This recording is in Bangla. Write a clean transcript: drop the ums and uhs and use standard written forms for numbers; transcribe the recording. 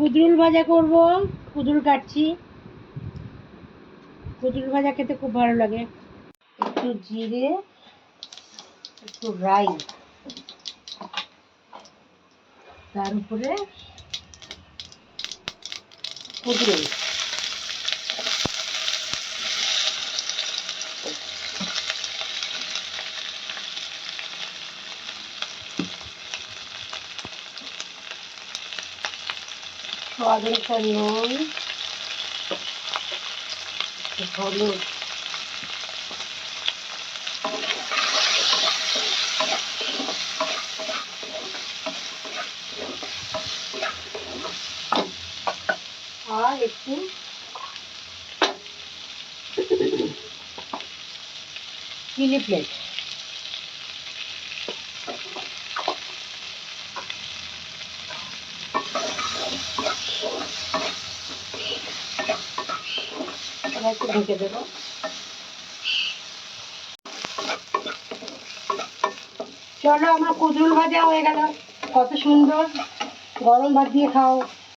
কুদরুল ভাজা করব। কুদরুল কাটছি। কুদরুল ভাজা খেতে খুব ভালো লাগে। একটু জিরে, একটু রাই, তার উপরে কুদরুল। স্বাদ অনুসার নুন, হলুদ, আর একটু চিলি ফ্লেক্স। একটু ঢেকে দেবো। চলো, আমার কুদরুল ভাজা হয়ে গেল। কত সুন্দর, গরম ভাত দিয়ে খাও।